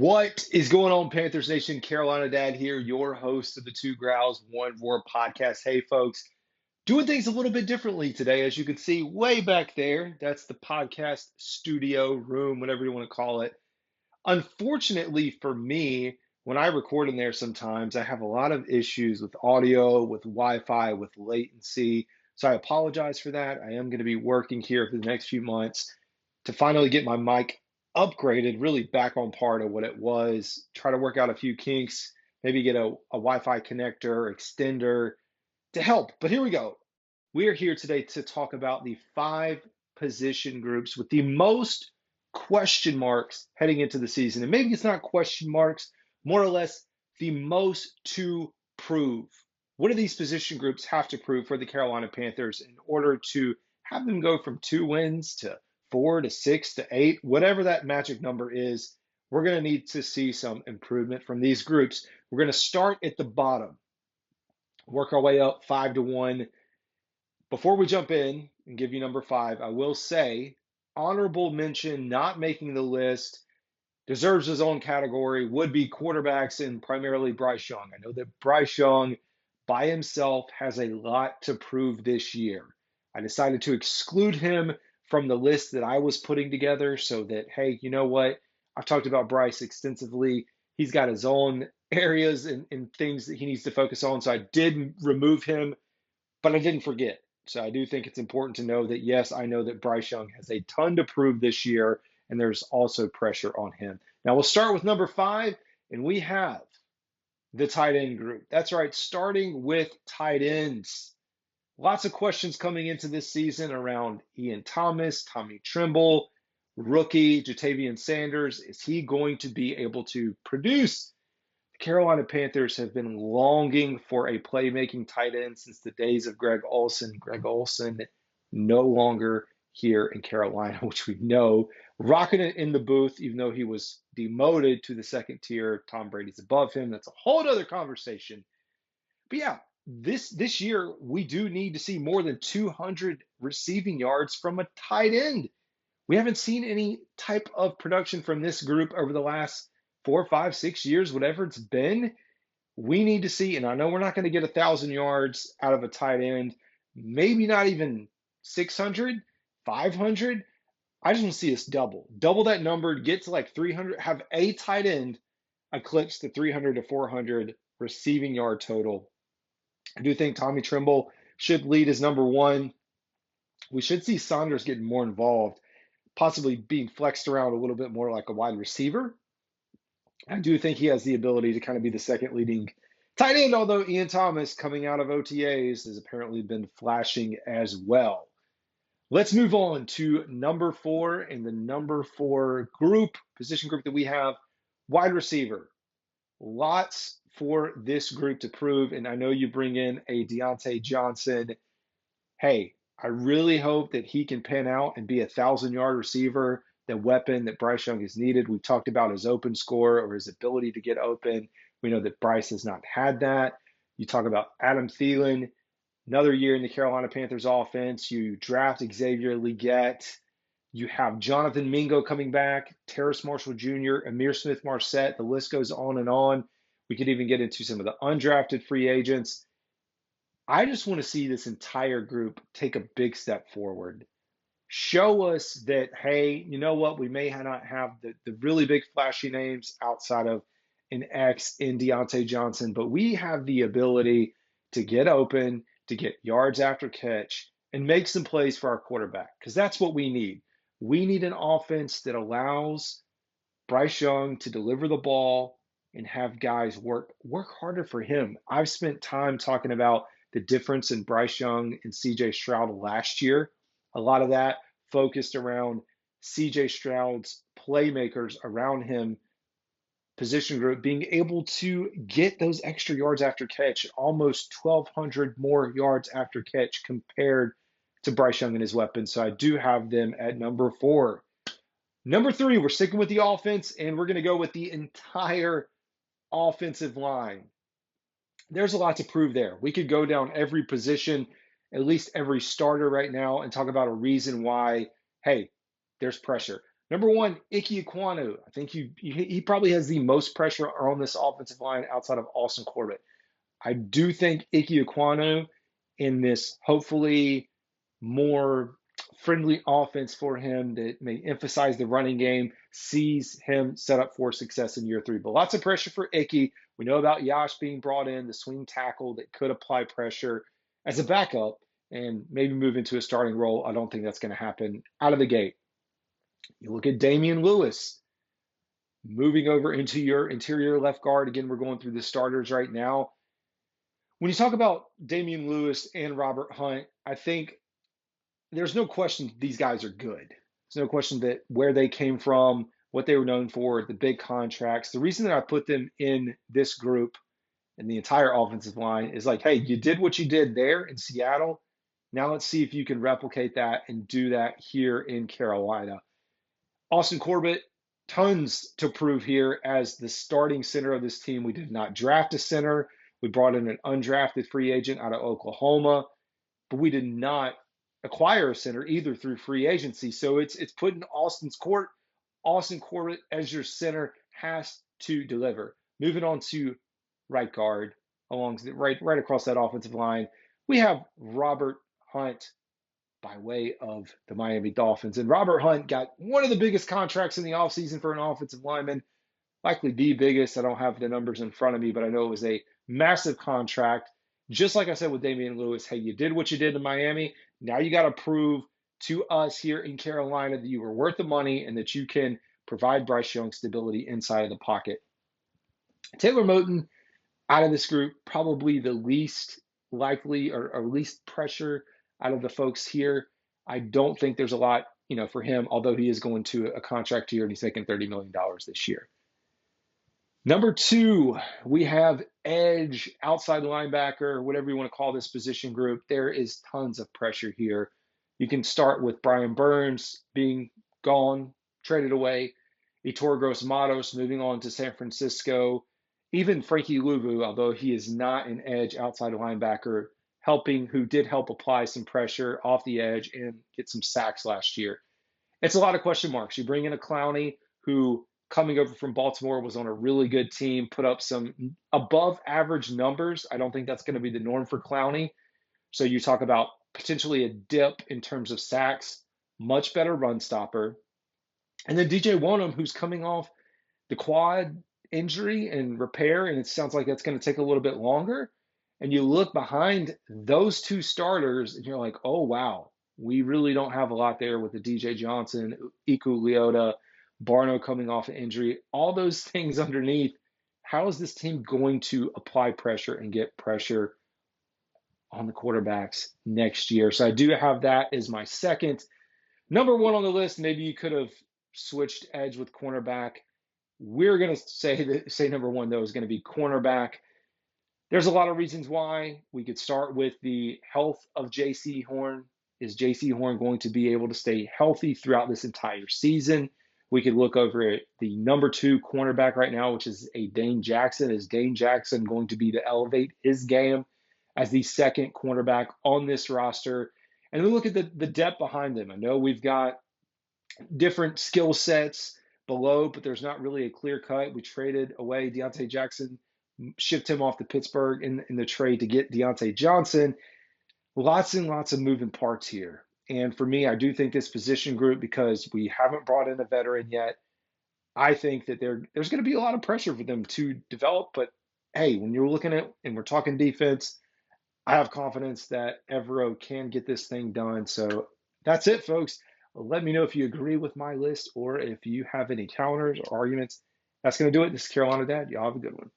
What is going on, Panthers Nation? Carolina Dad here, your host of the Growls One Roar podcast. Hey, folks, doing things a little bit differently today. As you can see way back there, that's the podcast studio room, whatever you want to call it. Unfortunately for me, when I record in there sometimes, I have a lot of issues with audio, with Wi-Fi, with latency. So I apologize for that. I am going to be working here for the next few months to finally get my mic upgraded, really back on par to what it was, try to work out a few kinks, maybe get a Wi-Fi connector, extender to help. But here we go. We are here today to talk about the 5 position groups with the most question marks heading into the season. And maybe it's not question marks, more or less the most to prove. What do these position groups have to prove for the Carolina Panthers in order to have them go from 2 wins to 4 to 6 to 8, whatever that magic number is? We're going to need to see some improvement from these groups. We're going to start at the bottom, work our way up 5 to 1. Before we jump in and give you number 5, I will say honorable mention, not making the list, deserves his own category, would be quarterbacks and primarily Bryce Young. I know that Bryce Young by himself has a lot to prove this year. I decided to exclude him from the list that I was putting together so that, hey, you know what? I've talked about Bryce extensively. He's got his own areas and things that he needs to focus on. So I did remove him, but I didn't forget. So I do think it's important to know that, yes, I know that Bryce Young has a ton to prove this year, and there's also pressure on him. Now we'll start with number 5, and we have the tight end group. That's right, starting with tight ends. Lots of questions coming into this season around Ian Thomas, Tommy Tremble, rookie Jatavian Sanders. Is he going to be able to produce? The Carolina Panthers have been longing for a playmaking tight end since the days of Greg Olsen. Greg Olsen no longer here in Carolina, which we know, rocking it in the booth, even though he was demoted to the second tier. Tom Brady's above him. That's a whole other conversation. But yeah, this year, we do need to see more than 200 receiving yards from a tight end. We haven't seen any type of production from this group over the last 4, 5, 6 years, whatever it's been. We need to see, and I know we're not going to get 1,000 yards out of a tight end, maybe not even 600, 500. I just want to see us double that number, get to like 300, have a tight end eclipse the 300 to 400 receiving yard total. I do think Tommy Tremble should lead as number 1. We should see Saunders getting more involved, possibly being flexed around a little bit more like a wide receiver. I do think he has the ability to kind of be the second leading tight end, although Ian Thomas, coming out of OTAs, has apparently been flashing as well. Let's move on to number 4, and the number 4 position group that we have, wide receiver. Lots for this group to prove, and I know you bring in a Deontay Johnson. Hey, I really hope that he can pan out and be a 1,000-yard receiver, the weapon that Bryce Young has needed. We've talked about his open score or his ability to get open. We know that Bryce has not had that. You talk about Adam Thielen, another year in the Carolina Panthers offense. You draft Xavier Legette. You have Jonathan Mingo coming back, Terrace Marshall Jr., Amir Smith-Marset. The list goes on and on. We could even get into some of the undrafted free agents. I just want to see this entire group take a big step forward. Show us that, hey, you know what? We may not have the really big flashy names outside of an X in Deontay Johnson, but we have the ability to get open, to get yards after catch, and make some plays for our quarterback, because that's what we need. We need an offense that allows Bryce Young to deliver the ball and have guys work harder for him. I've spent time talking about the difference in Bryce Young and CJ Stroud last year. A lot of that focused around CJ Stroud's playmakers around him, position group, being able to get those extra yards after catch, almost 1,200 more yards after catch compared to Bryce Young and his weapons. So I do have them at number 4. Number 3, we're sticking with the offense, and we're going to go with the entire offensive line. There's a lot to prove there. We could go down every position, at least every starter right now, and talk about a reason why, hey, there's pressure. Number one, Ike Ekwonu. I think he probably has the most pressure on this offensive line outside of Austin Corbett. I do think Ike Ekwonu in this hopefully more friendly offense for him that may emphasize the running game sees him set up for success in year three. But lots of pressure for Icky. We know about Yash being brought in, the swing tackle that could apply pressure as a backup and maybe move into a starting role. I don't think that's going to happen out of the gate. You look at Damian Lewis moving over into your interior left guard. Again, we're going through the starters right now. When you talk about Damian Lewis and Robert Hunt, I think there's no question these guys are good. There's no question that where they came from, what they were known for, the big contracts. The reason that I put them in this group and the entire offensive line is like, hey, you did what you did there in Seattle. Now let's see if you can replicate that and do that here in Carolina. Austin Corbett, tons to prove here as the starting center of this team. We did not draft a center. We brought in an undrafted free agent out of Oklahoma, but we did not acquire a center either through free agency. So it's put in Austin's court. Austin Corbett as your center has to deliver. Moving on to right guard, along right across that offensive line, we have Robert Hunt by way of the Miami Dolphins. And Robert Hunt got one of the biggest contracts in the offseason for an offensive lineman, likely the biggest. I don't have the numbers in front of me, but I know it was a massive contract. Just like I said with Damian Lewis, hey, you did what you did in Miami. Now you got to prove to us here in Carolina that you were worth the money and that you can provide Bryce Young stability inside of the pocket. Taylor Moton, out of this group, probably the least likely or least pressure out of the folks here. I don't think there's a lot, for him, although he is going to a contract year and he's making $30 million this year. Number two, we have edge, outside linebacker, whatever you want to call this position group. There is tons of pressure here. You can start with Brian Burns being gone, traded away, Ettore Gross-Matos moving on to San Francisco, even Frankie Luvu, although he is not an edge outside linebacker, who did help apply some pressure off the edge and get some sacks last year. It's a lot of question marks. You bring in a Clowney who, coming over from Baltimore, was on a really good team, put up some above average numbers. I don't think that's going to be the norm for Clowney. So you talk about potentially a dip in terms of sacks, much better run stopper. And then DJ Wonnum, who's coming off the quad injury and repair, and it sounds like that's going to take a little bit longer. And you look behind those two starters, and you're like, oh, wow, we really don't have a lot there with the DJ Johnson, Iku Leota, Barno coming off an injury, all those things underneath. How is this team going to apply pressure and get pressure on the quarterbacks next year? So I do have that as my second. Number one on the list, maybe you could have switched edge with cornerback. We're going to say number one, though, is going to be cornerback. There's a lot of reasons why. We could start with the health of J.C. Horn. Is J.C. Horn going to be able to stay healthy throughout this entire season? We could look over at the number two cornerback right now, which is a Dane Jackson. Is Dane Jackson going to be to elevate his game as the second cornerback on this roster? And we look at the depth behind them. I know we've got different skill sets below, but there's not really a clear cut. We traded away Deontay Jackson, shipped him off to Pittsburgh in the trade to get Deontay Johnson. Lots and lots of moving parts here. And for me, I do think this position group, because we haven't brought in a veteran yet, I think that there's going to be a lot of pressure for them to develop. But hey, when you're looking at and we're talking defense, I have confidence that Evero can get this thing done. So that's it, folks. Let me know if you agree with my list or if you have any counters or arguments. That's going to do it. This is Carolina Dad. Y'all have a good one.